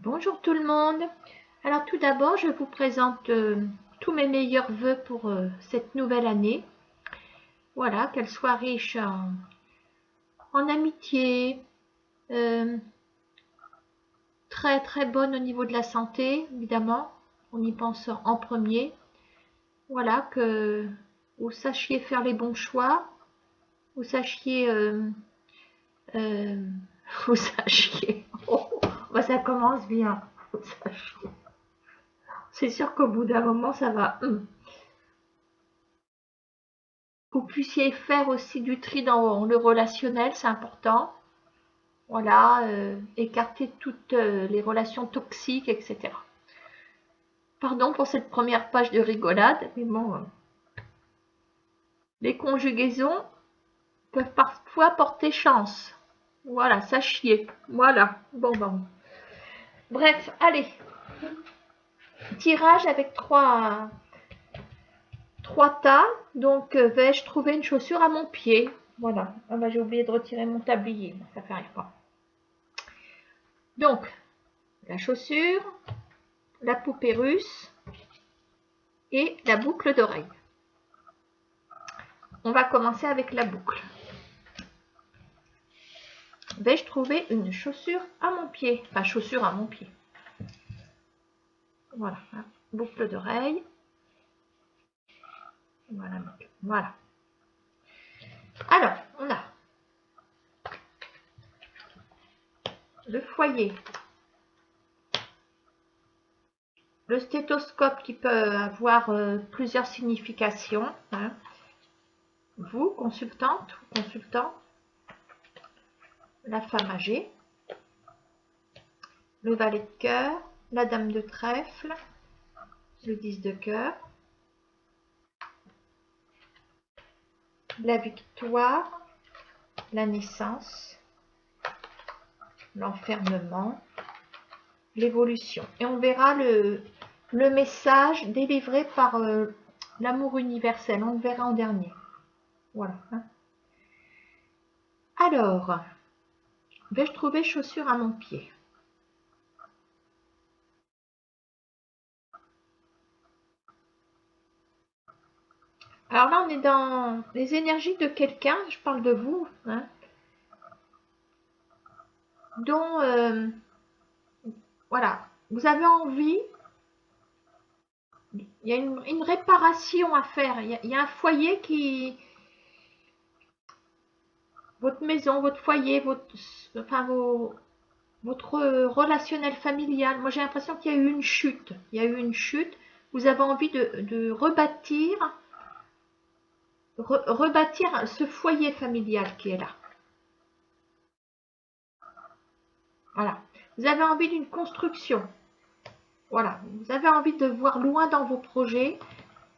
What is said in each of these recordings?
Bonjour tout le monde. Alors tout d'abord, je vous présente tous mes meilleurs vœux pour cette nouvelle année. Voilà, qu'elle soit riche en amitié, très très bonne au niveau de la santé, évidemment. On y pense en premier. Voilà, que vous sachiez faire les bons choix, vous sachiez... vous sachiez... Oh, bah, ça commence bien. Vous sachiez. C'est sûr qu'au bout d'un moment, ça va... Vous puissiez faire aussi du tri dans le relationnel, c'est important. Voilà, écarter toutes les relations toxiques, etc. Pardon pour cette première page de rigolade, mais bon, les conjugaisons peuvent parfois porter chance. Voilà, ça chier. Voilà, bon. Bref, allez. Tirage avec trois tas. Donc, vais-je trouver une chaussure à mon pied? Voilà. Ah bah, j'ai oublié de retirer mon tablier. Ça fait rien pas. Donc, la chaussure, la poupée russe et la boucle d'oreille. On va commencer avec la boucle. Vais-je trouver une chaussure à mon pied? Enfin, chaussure à mon pied. Voilà, boucle d'oreille. Voilà. Alors, on a le foyer, le stéthoscope qui peut avoir plusieurs significations. Vous, consultante ou consultant, la femme âgée, le valet de cœur, la dame de trèfle, le 10 de cœur, la victoire, la naissance, l'enfermement, l'évolution. Et on verra le message délivré par l'amour universel. On le verra en dernier. Voilà. Alors, vais-je trouver chaussures à mon pied? Alors là, on est dans les énergies de quelqu'un, je parle de vous, dont, voilà, vous avez envie, il y a une réparation à faire, il y a un foyer qui... Votre maison, votre foyer, votre relationnel familial. Moi, j'ai l'impression qu'il y a eu une chute. Il y a eu une chute. Vous avez envie de rebâtir ce foyer familial qui est là. Voilà. Vous avez envie d'une construction. Voilà. Vous avez envie de voir loin dans vos projets.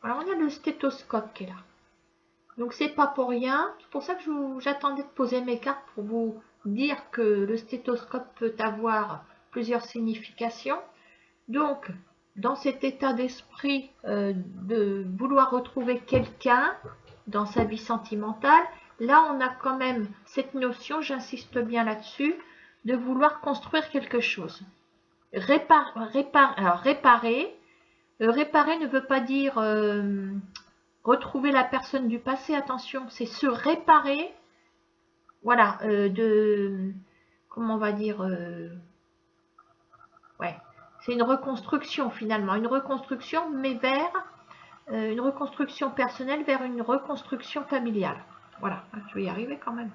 Alors, on a le stéthoscope qui est là. Donc, c'est pas pour rien. C'est pour ça que j'attendais de poser mes cartes pour vous dire que le stéthoscope peut avoir plusieurs significations. Donc, dans cet état d'esprit de vouloir retrouver quelqu'un dans sa vie sentimentale, là, on a quand même cette notion, j'insiste bien là-dessus, de vouloir construire quelque chose. Alors, réparer ne veut pas dire retrouver la personne du passé, attention, c'est se réparer, voilà, comment on va dire, ouais, c'est une reconstruction finalement, une reconstruction, mais vers une reconstruction personnelle, vers une reconstruction familiale. Voilà, je vais y arriver quand même.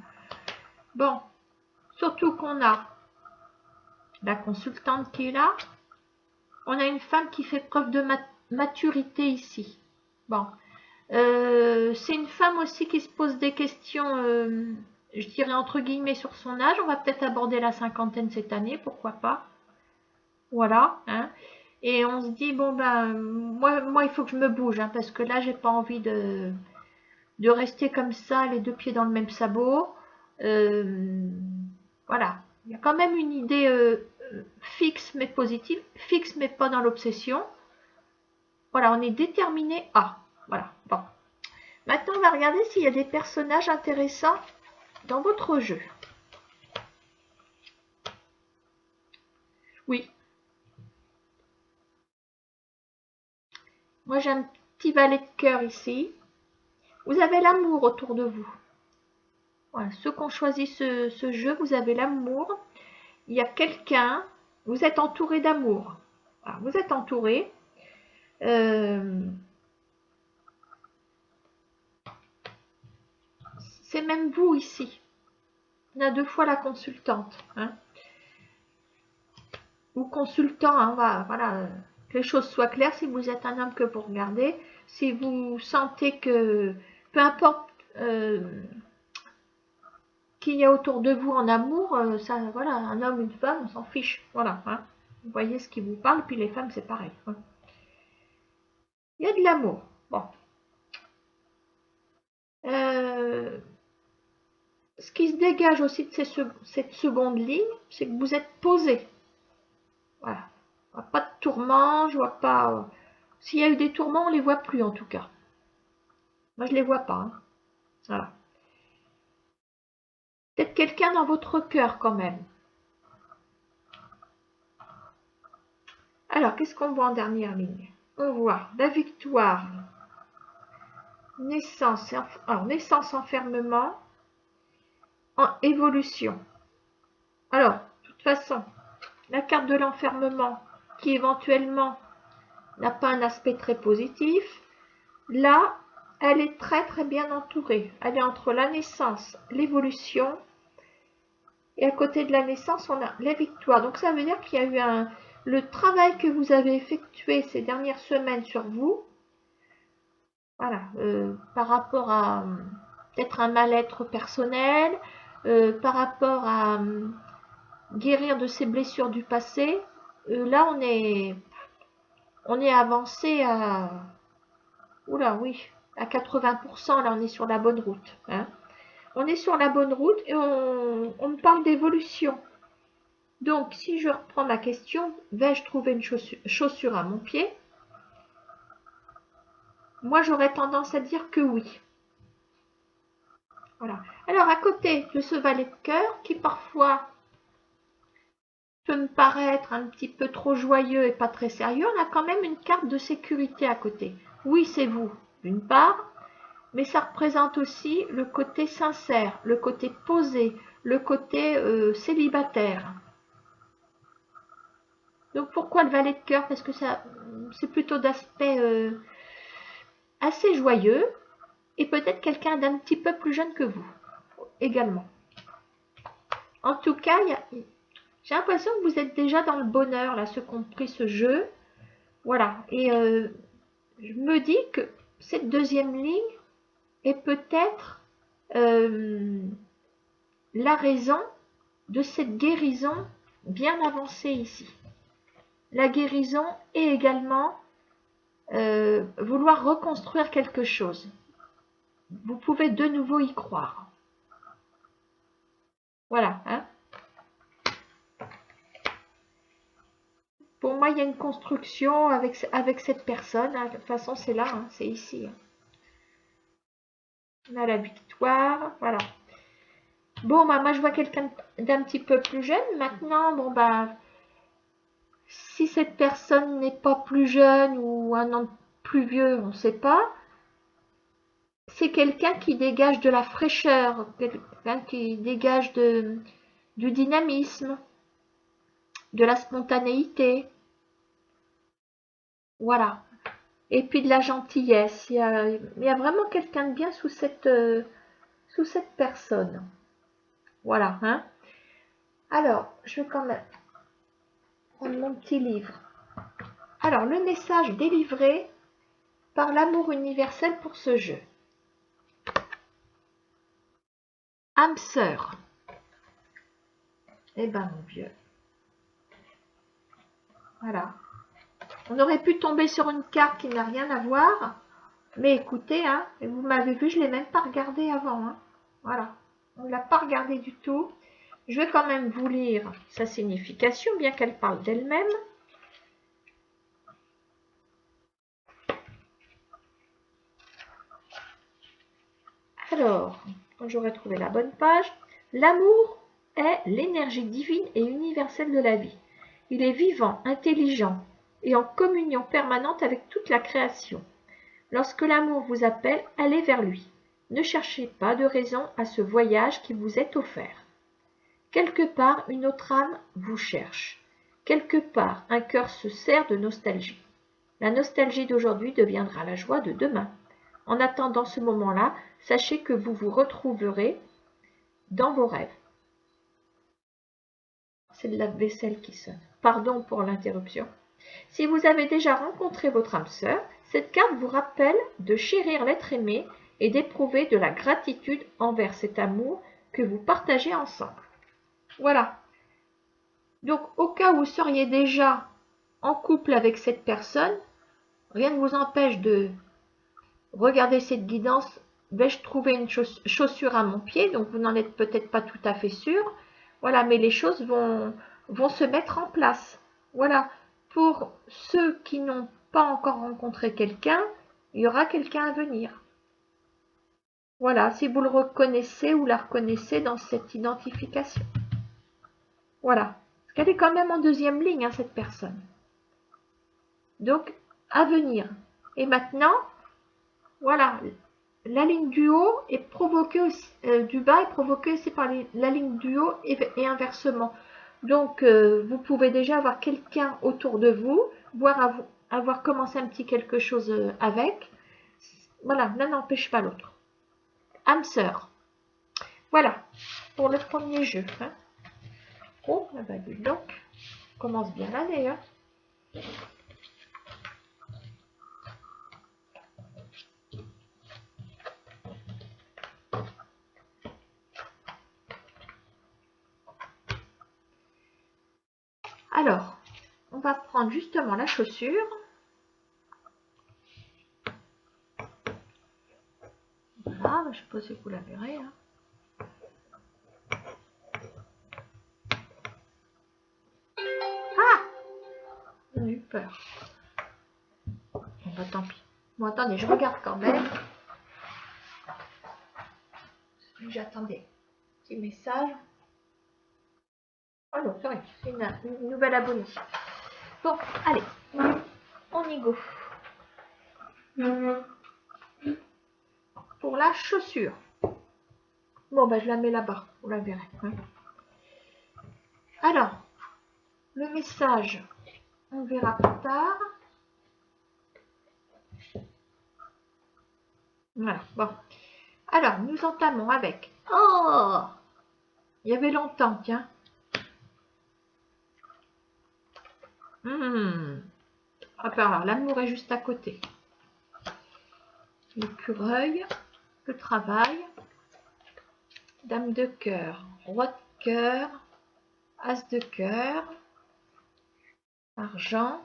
Bon, surtout qu'on a la consultante qui est là, on a une femme qui fait preuve de maturité ici. Bon, c'est une femme aussi qui se pose des questions, je dirais entre guillemets, sur son âge. On va peut-être aborder la cinquantaine cette année, pourquoi pas. Voilà. Et on se dit, bon ben, moi il faut que je me bouge, parce que là, j'ai pas envie de rester comme ça, les deux pieds dans le même sabot. Voilà. Il y a quand même une idée fixe mais positive, fixe mais pas dans l'obsession. Voilà, on est déterminé à. Voilà, bon. Maintenant, on va regarder s'il y a des personnages intéressants dans votre jeu. Oui, Moi, j'ai un petit valet de cœur ici. Vous avez l'amour autour de vous. Voilà, ceux qui ont choisi ce jeu, vous avez l'amour. Il y a quelqu'un, vous êtes entouré d'amour. Voilà, vous êtes entouré. C'est même vous ici. On a 2 fois la consultante. Hein. Ou consultant, hein, voilà, que les choses soient claires. Si vous êtes un homme que vous regardez, si vous sentez que, peu importe qu'il y a autour de vous en amour, ça, voilà, un homme, une femme, on s'en fiche. Voilà. Hein. Vous voyez ce qui vous parle, puis les femmes, c'est pareil. Hein. Il y a de l'amour. Bon. Ce qui se dégage aussi de cette seconde ligne, c'est que vous êtes posé. Voilà. Je vois pas de tourments, je vois pas. S'il y a eu des tourments, on les voit plus en tout cas. Moi, je les vois pas. Hein. Voilà. Peut-être quelqu'un dans votre cœur quand même. Alors, qu'est-ce qu'on voit en dernière ligne? On voit la victoire, naissance, alors, naissance, enfermement, en évolution. Alors, de toute façon, la carte de l'enfermement, qui éventuellement n'a pas un aspect très positif, là, elle est très très bien entourée. Elle est entre la naissance, l'évolution, et à côté de la naissance, on a la victoire. Donc ça veut dire qu'il y a eu le travail que vous avez effectué ces dernières semaines sur vous, voilà, par rapport à peut-être un mal-être personnel, par rapport à guérir de ces blessures du passé. Là, on est avancé à, oula, oui, à 80%. Là, on est sur la bonne route. Hein. On est sur la bonne route et on parle d'évolution. Donc, si je reprends ma question, vais-je trouver une chaussure à mon pied? Moi, j'aurais tendance à dire que oui. Voilà. Alors, à côté de ce valet de cœur, qui parfois peut me paraître un petit peu trop joyeux et pas très sérieux, on a quand même une carte de sécurité à côté. Oui, c'est vous, d'une part, mais ça représente aussi le côté sincère, le côté posé, le côté célibataire. Donc pourquoi le valet de cœur? Parce que ça, c'est plutôt d'aspect assez joyeux et peut-être quelqu'un d'un petit peu plus jeune que vous également. En tout cas, j'ai l'impression que vous êtes déjà dans le bonheur, là, ceux qui ont pris ce jeu. Voilà, et je me dis que cette deuxième ligne est peut-être la raison de cette guérison bien avancée ici. La guérison et également vouloir reconstruire quelque chose. Vous pouvez de nouveau y croire. Voilà. Hein. Pour moi, il y a une construction avec cette personne. Hein. De toute façon, c'est là, hein, c'est ici. Hein. On a la victoire. Voilà. Bon, bah, moi, je vois quelqu'un d'un petit peu plus jeune. Maintenant, bon, bah, si cette personne n'est pas plus jeune ou un an plus vieux, on ne sait pas. C'est quelqu'un qui dégage de la fraîcheur, quelqu'un qui dégage du dynamisme, de la spontanéité. Voilà. Et puis de la gentillesse. Il y a vraiment quelqu'un de bien sous cette personne. Voilà. Hein. Alors, je vais quand même prendre mon petit livre. Alors, le message délivré par l'amour universel pour ce jeu. Âme sœur. Eh ben, mon vieux. Voilà. On aurait pu tomber sur une carte qui n'a rien à voir. Mais écoutez, hein, vous m'avez vu, je ne l'ai même pas regardé avant. Hein. Voilà. On ne l'a pas regardé du tout. Je vais quand même vous lire sa signification, bien qu'elle parle d'elle-même. Alors, quand j'aurai trouvé la bonne page, l'amour est l'énergie divine et universelle de la vie. Il est vivant, intelligent, et en communion permanente avec toute la création. Lorsque l'amour vous appelle, allez vers lui. Ne cherchez pas de raison à ce voyage qui vous est offert. Quelque part, une autre âme vous cherche. Quelque part, un cœur se serre de nostalgie. La nostalgie d'aujourd'hui deviendra la joie de demain. En attendant ce moment-là, sachez que vous vous retrouverez dans vos rêves. C'est de la vaisselle qui sonne. Pardon pour l'interruption. Si vous avez déjà rencontré votre âme sœur, cette carte vous rappelle de chérir l'être aimé et d'éprouver de la gratitude envers cet amour que vous partagez ensemble. Voilà. Donc, au cas où vous seriez déjà en couple avec cette personne, rien ne vous empêche de regarder cette guidance. Vais-je trouver une chaussure à mon pied? Donc, vous n'en êtes peut-être pas tout à fait sûr. Voilà, mais les choses vont se mettre en place. Voilà. Pour ceux qui n'ont pas encore rencontré quelqu'un, il y aura quelqu'un à venir. Voilà, si vous le reconnaissez ou la reconnaissez dans cette identification. Voilà. Parce qu'elle est quand même en deuxième ligne, hein, cette personne. Donc, à venir. Et maintenant, voilà, la ligne du haut est provoquée aussi, du bas est provoquée aussi par la ligne du haut et inversement. Donc, vous pouvez déjà avoir quelqu'un autour de vous, voire avoir commencé un petit quelque chose avec. Voilà, l'un n'empêche pas l'autre. Âme sœur. Voilà, pour le premier jeu. Hein. Oh, bah dis donc, on commence bien l'année. Hein. Alors, on va prendre justement la chaussure. Voilà, je suppose que vous la verrez. Hein. Ah! J'ai eu peur. Bon, bah tant pis. Bon, attendez, je regarde quand même. J'attendais. Petit message. Oh non, c'est vrai, c'est une nouvelle abonnée. Bon, allez, on y go. Pour la chaussure. Bon, bah je la mets là-bas, vous la verrez. Hein. Alors, le message, on verra plus tard. Voilà, bon. Alors, nous entamons avec... Oh! Il y avait longtemps, tiens. Alors, l'amour est juste à côté. L'écureuil, le travail, dame de cœur, roi de cœur, as de cœur, argent,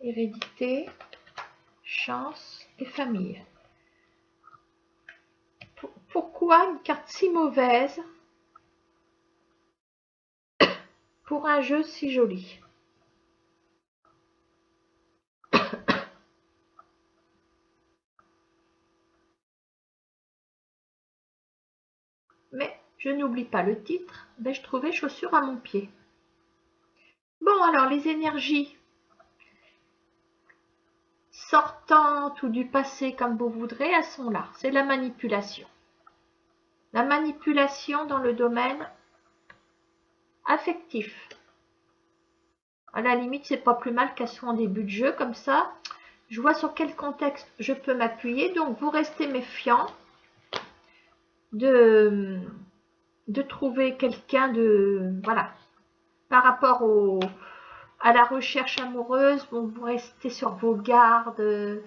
hérédité, chance et famille. Pourquoi une carte si mauvaise pour un jeu si joli? Mais je n'oublie pas le titre, vais-je trouver chaussures à mon pied? Bon, alors les énergies sortantes ou du passé comme vous voudrez, elles sont là. C'est la manipulation. La manipulation dans le domaine affectif. À la limite, c'est pas plus mal qu'elle soit en début de jeu, comme ça, je vois sur quel contexte je peux m'appuyer. Donc, vous restez méfiant de trouver quelqu'un de... Voilà. Par rapport à la recherche amoureuse, bon, vous restez sur vos gardes.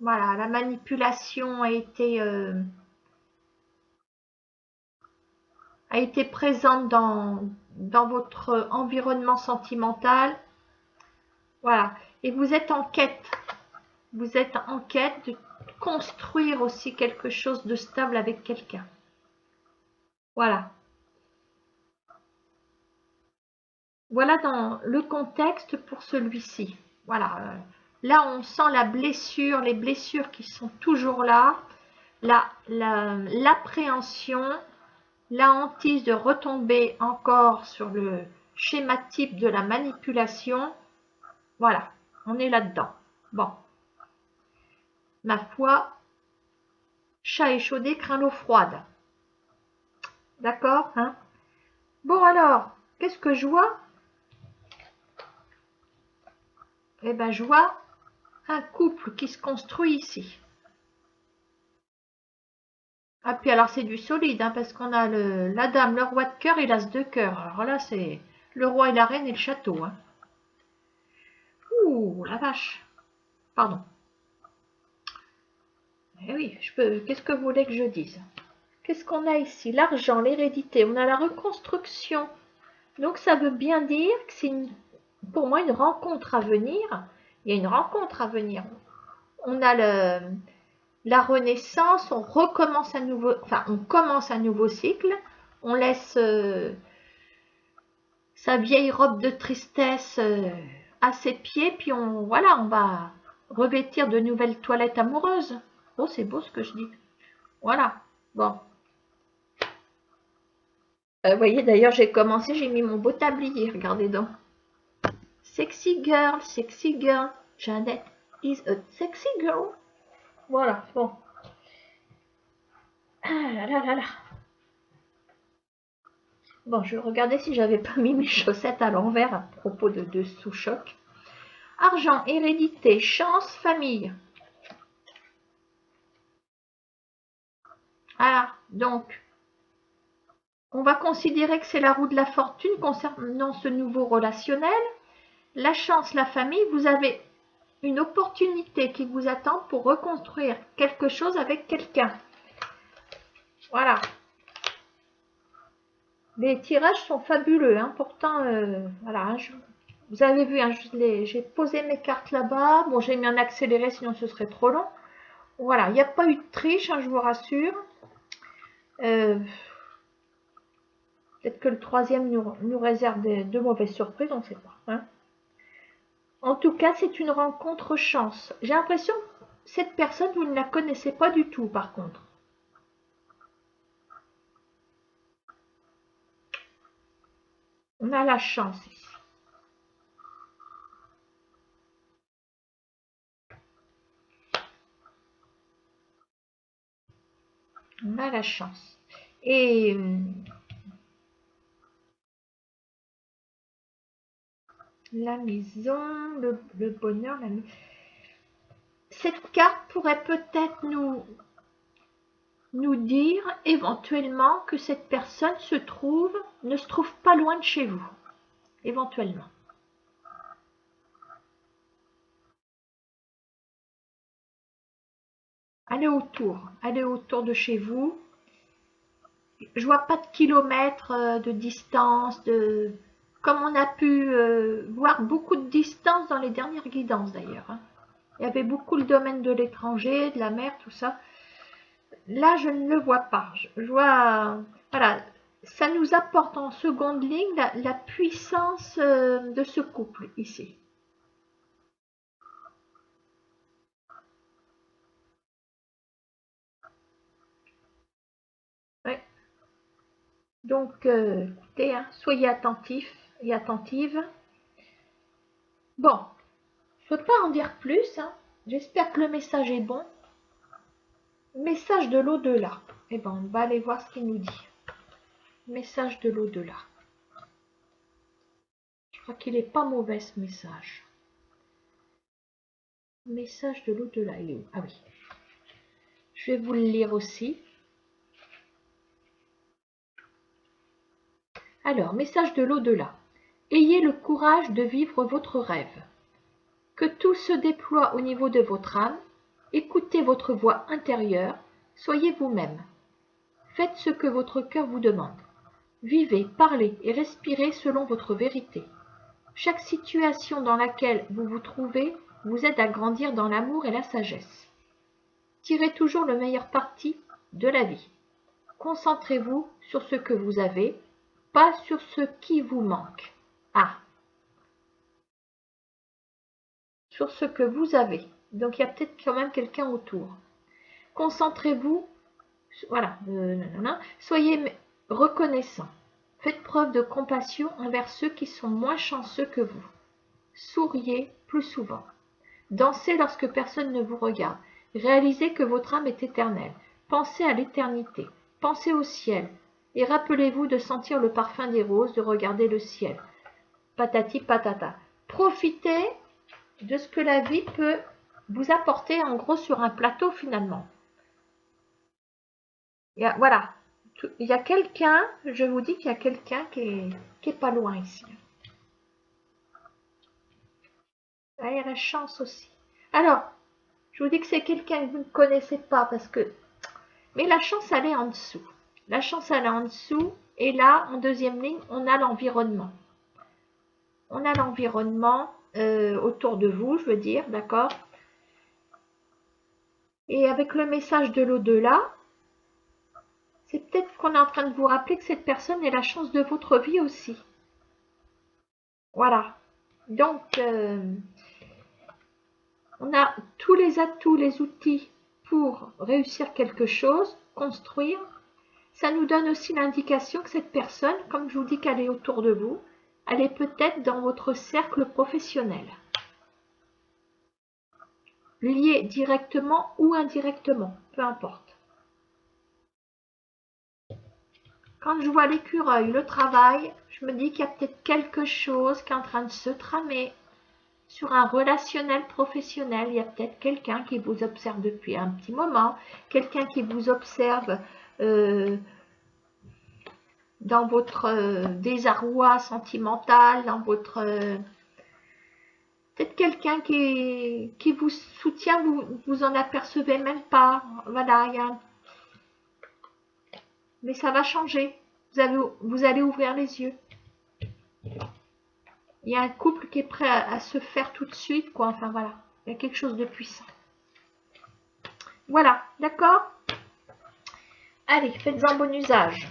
Voilà, la manipulation a été présente dans votre environnement sentimental. Voilà. Et vous êtes en quête. Vous êtes en quête de construire aussi quelque chose de stable avec quelqu'un. Voilà. Voilà dans le contexte pour celui-ci. Voilà. Là, on sent la blessure, les blessures qui sont toujours là. L'appréhension, la hantise de retomber encore sur schéma type de la manipulation. Voilà, on est là-dedans. Bon. Ma foi, chat échaudé craint l'eau froide. D'accord, hein? Bon alors, qu'est-ce que je vois? Eh ben, je vois un couple qui se construit ici. Ah, puis alors c'est du solide, hein, parce qu'on a la dame, le roi de cœur et l'as de cœur. Alors là, c'est le roi et la reine et le château. Hein. Ouh, la vache. Pardon. Eh oui, qu'est-ce que vous voulez que je dise? Qu'est-ce qu'on a ici? L'argent, l'hérédité. On a la reconstruction. Donc ça veut bien dire que c'est pour moi une rencontre à venir. Il y a une rencontre à venir. On a la renaissance, on recommence un nouveau, enfin on commence un nouveau cycle. On laisse sa vieille robe de tristesse à ses pieds, puis voilà, on va revêtir de nouvelles toilettes amoureuses. Oh, c'est beau ce que je dis. Voilà, bon. Vous voyez, d'ailleurs, j'ai commencé, j'ai mis mon beau tablier, regardez donc. Sexy girl, Janet is a sexy girl. Voilà, bon. Ah là là là là. Bon, je regardais si j'avais pas mis mes chaussettes à l'envers à propos de sous-choc. Argent, hérédité, chance, famille. Voilà, donc, on va considérer que c'est la roue de la fortune concernant ce nouveau relationnel. La chance, la famille, vous avez une opportunité qui vous attend pour reconstruire quelque chose avec quelqu'un. Voilà. Les tirages sont fabuleux, hein. Pourtant, voilà, hein, vous avez vu, hein, j'ai posé mes cartes là-bas. Bon, j'ai mis en accéléré, sinon ce serait trop long. Voilà, il n'y a pas eu de triche, hein, je vous rassure. Peut-être que le troisième nous réserve de mauvaises surprises, on ne sait pas. Hein. En tout cas, c'est une rencontre chance. J'ai l'impression que cette personne, vous ne la connaissez pas du tout, par contre. On a la chance ici. On a la chance. Et la maison, le bonheur, la maison. Cette carte pourrait peut-être nous dire éventuellement que cette personne ne se trouve pas loin de chez vous. Éventuellement. Allez autour de chez vous. Je vois pas de kilomètres de distance, comme on a pu voir beaucoup de distance dans les dernières guidances d'ailleurs. Hein. Il y avait beaucoup le domaine de l'étranger, de la mer, tout ça. Là, je ne le vois pas. Je vois, voilà, ça nous apporte en seconde ligne la puissance de ce couple ici. Ouais. Donc, écoutez, hein, soyez attentifs et attentives. Bon, je ne peux pas en dire plus. Hein. J'espère que le message est bon. Message de l'au-delà. Eh bien, on va aller voir ce qu'il nous dit. Message de l'au-delà. Je crois qu'il n'est pas mauvais ce message. Message de l'au-delà, il est où? Ah oui. Je vais vous le lire aussi. Alors, message de l'au-delà. Ayez le courage de vivre votre rêve. Que tout se déploie au niveau de votre âme. Écoutez votre voix intérieure. Soyez vous-même. Faites ce que votre cœur vous demande. Vivez, parlez et respirez selon votre vérité. Chaque situation dans laquelle vous vous trouvez vous aide à grandir dans l'amour et la sagesse. Tirez toujours le meilleur parti de la vie. Concentrez-vous sur ce que vous avez, pas sur ce qui vous manque. Ah, sur ce que vous avez. Donc il y a peut-être quand même quelqu'un autour. Concentrez-vous, voilà, soyez reconnaissant. Faites preuve de compassion envers ceux qui sont moins chanceux que vous. Souriez plus souvent. Dansez lorsque personne ne vous regarde. Réalisez que votre âme est éternelle. Pensez à l'éternité. Pensez au ciel. Et rappelez-vous de sentir le parfum des roses, de regarder le ciel. Patati patata. Profitez de ce que la vie peut vous apporter en gros sur un plateau finalement. Voilà. Il y a quelqu'un, je vous dis qu'il y a quelqu'un qui est pas loin ici. Là, il y a la chance aussi. Alors, je vous dis que c'est quelqu'un que vous ne connaissez pas parce que... Mais la chance, elle est en dessous. La chance, elle est en dessous. Et là, en deuxième ligne, on a l'environnement. On a l'environnement autour de vous, je veux dire, d'accord? Et avec le message de l'au-delà, c'est peut-être qu'on est en train de vous rappeler que cette personne est la chance de votre vie aussi. Voilà. Donc, on a tous les atouts, les outils pour réussir quelque chose, construire. Ça nous donne aussi l'indication que cette personne, comme je vous dis qu'elle est autour de vous, elle est peut-être dans votre cercle professionnel. Lié directement ou indirectement, peu importe. Quand je vois l'écureuil, le travail, je me dis qu'il y a peut-être quelque chose qui est en train de se tramer sur un relationnel professionnel. Il y a peut-être quelqu'un qui vous observe depuis un petit moment, quelqu'un qui vous observe dans votre désarroi sentimental, dans votre... peut-être quelqu'un qui vous soutient, vous en apercevez même pas. Voilà, il y a... Mais ça va changer. Vous allez ouvrir les yeux. Il y a un couple qui est prêt à se faire tout de suite, quoi. Enfin, voilà. Il y a quelque chose de puissant. Voilà, d'accord? Allez, faites-en bon usage.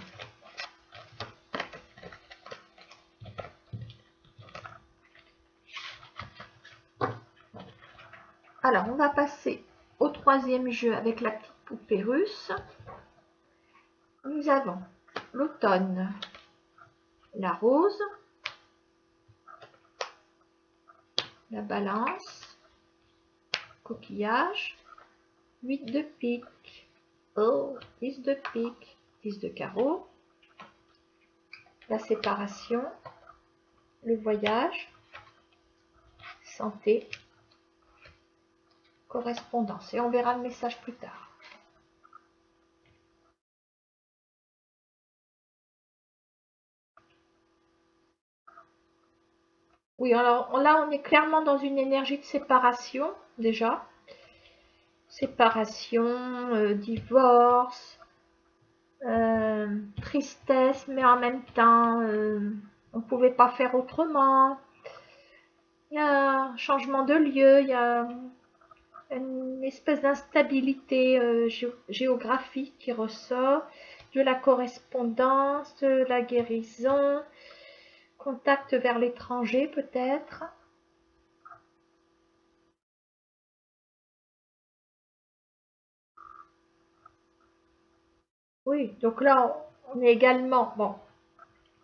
Alors, on va passer au troisième jeu avec la petite poupée russe. Nous avons l'automne, la rose, la balance, coquillage, 8 de pique, oh, 10 de pique, 10 de carreau, la séparation, le voyage, santé, correspondance. Et on verra le message plus tard. Oui, alors là, on est clairement dans une énergie de séparation, déjà. Séparation, divorce, tristesse, mais en même temps, on ne pouvait pas faire autrement. Il y a un changement de lieu, il y a une espèce d'instabilité géographique qui ressort, de la correspondance, de la guérison, contact vers l'étranger peut-être. Oui, donc là, on est également, bon,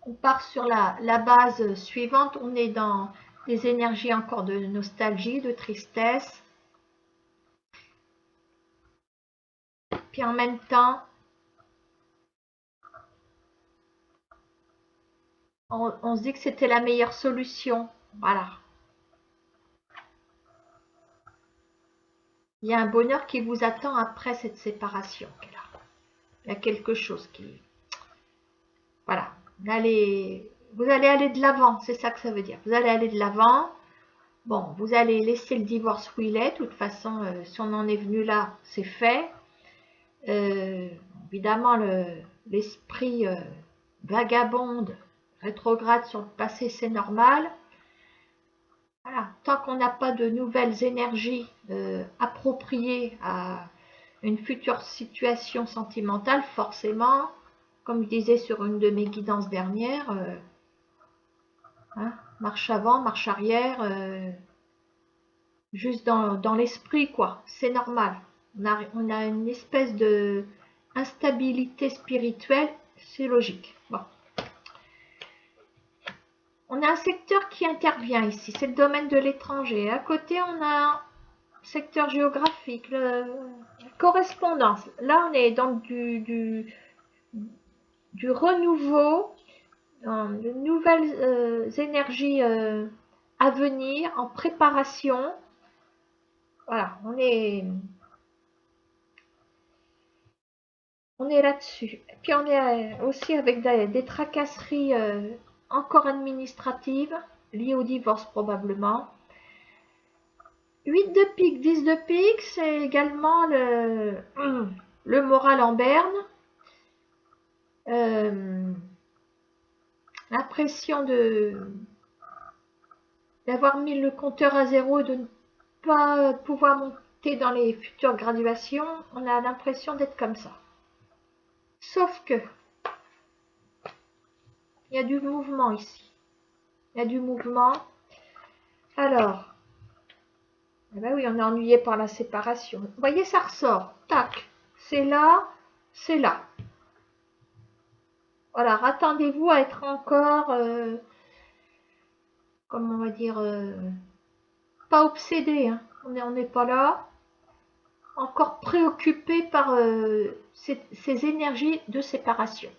on part sur la base suivante, on est dans des énergies encore de nostalgie, de tristesse. Puis en même temps, on se dit que c'était la meilleure solution. Voilà. Il y a un bonheur qui vous attend après cette séparation. Il y a quelque chose qui... Voilà. Vous allez aller de l'avant, c'est ça que ça veut dire. Vous allez aller de l'avant. Bon, vous allez laisser le divorce où il est. De toute façon, si on en est venu là, c'est fait. Évidemment, l'esprit vagabonde, rétrograde sur le passé, c'est normal. Voilà. Tant qu'on n'a pas de nouvelles énergies appropriées à une future situation sentimentale, forcément, comme je disais sur une de mes guidances dernières, marche avant, marche arrière, juste dans l'esprit, quoi. C'est normal. On a une espèce de instabilité spirituelle, c'est logique. Bon. On a un secteur qui intervient ici, c'est le domaine de l'étranger. À côté, on a un secteur géographique, la correspondance. Là, on est dans du renouveau, dans de nouvelles énergies à venir, en préparation. Voilà, on est là-dessus. Et puis on est aussi avec des tracasseries encore administratives, liées au divorce probablement. 8 de pique, 10 de pique, c'est également le moral en berne. L'impression d'avoir mis le compteur à zéro et de ne pas pouvoir monter dans les futures graduations. On a l'impression d'être comme ça. Sauf que il y a du mouvement ici. Il y a du mouvement. Alors, eh ben oui, on est ennuyé par la séparation. Vous voyez, ça ressort. Tac. C'est là, c'est là. Voilà, attendez-vous à être encore, comment on va dire, pas obsédé. Hein. On n'est pas là. Encore préoccupé par ces énergies de séparation.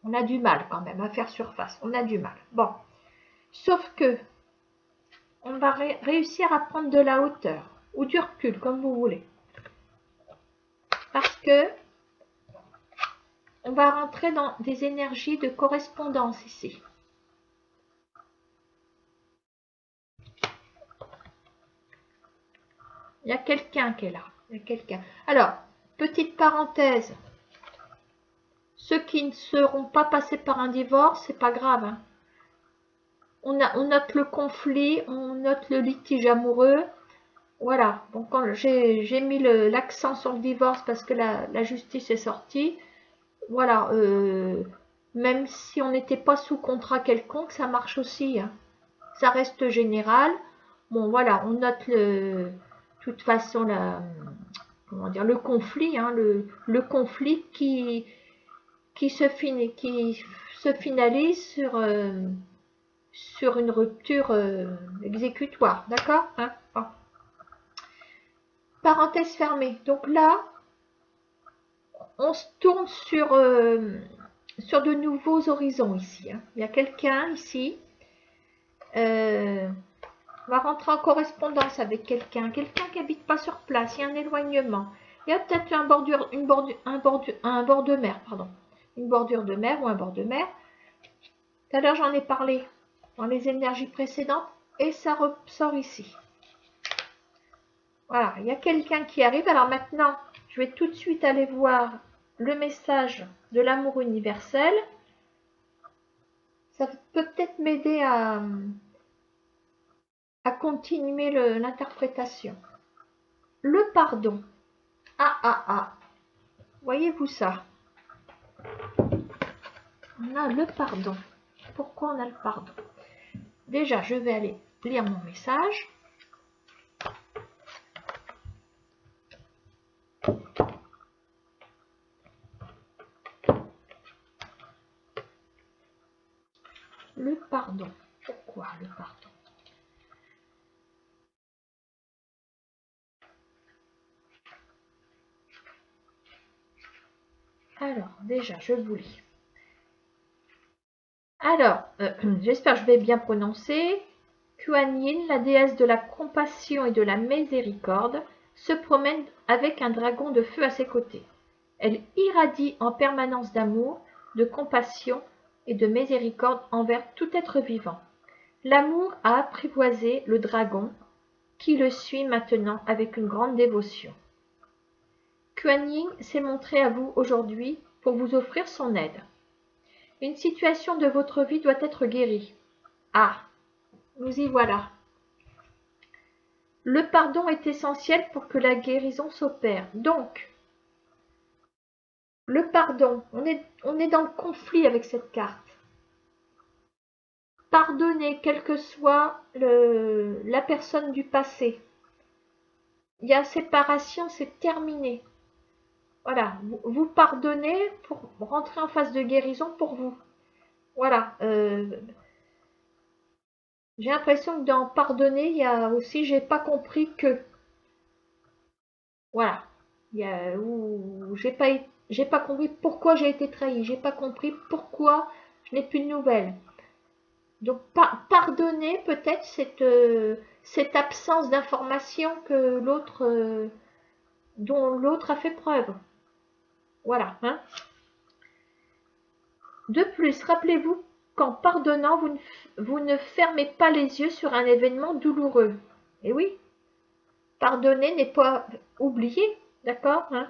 On a du mal quand même à faire surface. On a du mal. Bon. Sauf que on va réussir à prendre de la hauteur ou du recul, comme vous voulez. Parce que on va rentrer dans des énergies de correspondance ici. Il y a quelqu'un qui est là. Il y a quelqu'un. Alors, petite parenthèse. Ceux qui ne seront pas passés par un divorce, c'est pas grave. Hein. On note le conflit, on note le litige amoureux. Voilà, donc j'ai mis l'accent sur le divorce parce que la justice est sortie. Voilà, même si on n'était pas sous contrat quelconque, ça marche aussi. Hein. Ça reste général. Bon, voilà, on note de toute façon comment dire, le conflit, hein, le conflit qui se finalise sur une rupture exécutoire, d'accord, hein, bon. Parenthèse fermée. Donc là, on se tourne sur de nouveaux horizons ici. Hein. Il y a quelqu'un ici. On va rentrer en correspondance avec quelqu'un qui n'habite pas sur place. Il y a un éloignement. Il y a peut-être un bord de mer, pardon. Une bordure de mer ou un bord de mer. Tout à l'heure, j'en ai parlé dans les énergies précédentes et ça ressort ici. Voilà, il y a quelqu'un qui arrive. Alors maintenant, je vais tout de suite aller voir le message de l'amour universel. Ça peut peut-être m'aider à continuer l'interprétation. Le pardon. Voyez-vous ça? On a le pardon. Pourquoi on a le pardon? Déjà, je vais aller lire mon message. Le pardon. Pourquoi le pardon? Alors, déjà, je vous lis. Alors, j'espère que je vais bien prononcer. Kuan Yin, la déesse de la compassion et de la miséricorde, se promène avec un dragon de feu à ses côtés. Elle irradie en permanence d'amour, de compassion et de miséricorde envers tout être vivant. L'amour a apprivoisé le dragon, qui le suit maintenant avec une grande dévotion. Kuan Yin s'est montré à vous aujourd'hui pour vous offrir son aide. Une situation de votre vie doit être guérie. Ah, nous y voilà. Le pardon est essentiel pour que la guérison s'opère. Donc, le pardon, on est dans le conflit avec cette carte. Pardonner, quelle que soit la personne du passé. Il y a séparation, c'est terminé. Voilà, vous pardonnez pour rentrer en phase de guérison pour vous. Voilà. J'ai l'impression que dans pardonner, il y a aussi j'ai pas compris que. Voilà. Il y a où j'ai pas compris pourquoi j'ai été trahi. J'ai pas compris pourquoi je n'ai plus de nouvelles. Donc pardonner peut-être cette absence d'information que l'autre dont l'autre a fait preuve. Voilà. Hein. De plus, rappelez-vous qu'en pardonnant, vous ne fermez pas les yeux sur un événement douloureux. Et oui, pardonner n'est pas oublier, d'accord, hein,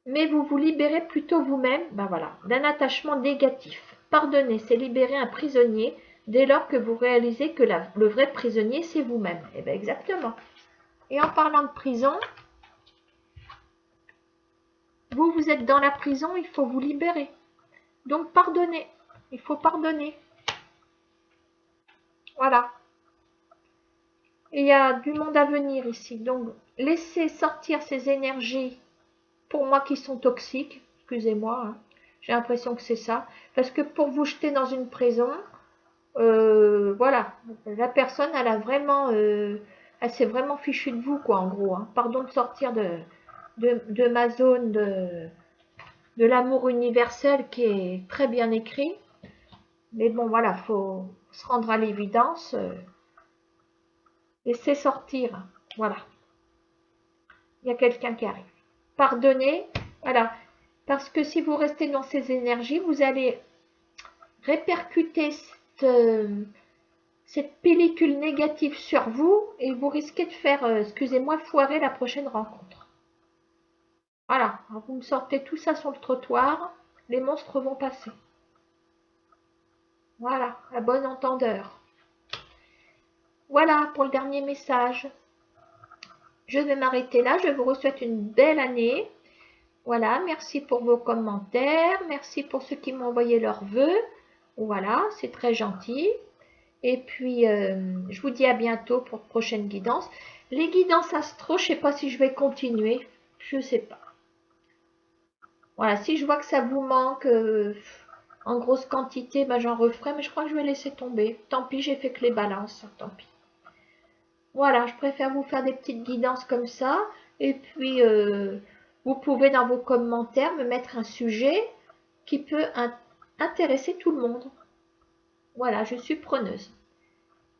mais vous vous libérez plutôt vous-même, ben voilà, d'un attachement négatif. Pardonner, c'est libérer un prisonnier dès lors que vous réalisez que le vrai prisonnier, c'est vous-même. Et bien exactement. Et en parlant de prison, vous êtes dans la prison, il faut vous libérer. Donc pardonnez, il faut pardonner. Voilà. Et il y a du monde à venir ici. Donc laissez sortir ces énergies, pour moi qui sont toxiques, excusez-moi, hein. J'ai l'impression que c'est ça. Parce que pour vous jeter dans une prison, voilà, la personne, elle s'est vraiment fichue de vous, quoi, en gros. Hein. Pardon de sortir de ma zone de l'amour universel qui est très bien écrit. Mais bon, voilà, faut se rendre à l'évidence. Laissez sortir. Voilà, il y a quelqu'un qui arrive. Pardonnez, voilà. Parce que si vous restez dans ces énergies, vous allez répercuter cette pellicule négative sur vous et vous risquez de faire, excusez-moi, foirer la prochaine rencontre. Voilà, alors vous me sortez tout ça sur le trottoir, les monstres vont passer. Voilà, à bon entendeur. Voilà pour le dernier message. Je vais m'arrêter là, je vous souhaite une belle année. Voilà, merci pour vos commentaires, merci pour ceux qui m'ont envoyé leurs vœux. Voilà, c'est très gentil. Et puis, je vous dis à bientôt pour de prochaines guidances. Les guidances astro, je ne sais pas si je vais continuer. Je ne sais pas. Voilà, si je vois que ça vous manque en grosse quantité, ben j'en referai, mais je crois que je vais laisser tomber. Tant pis, j'ai fait que les balances, tant pis. Voilà, je préfère vous faire des petites guidances comme ça. Et puis, vous pouvez dans vos commentaires me mettre un sujet qui peut intéresser tout le monde. Voilà, je suis preneuse.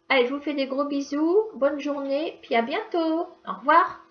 Allez, je vous fais des gros bisous, bonne journée, puis à bientôt. Au revoir.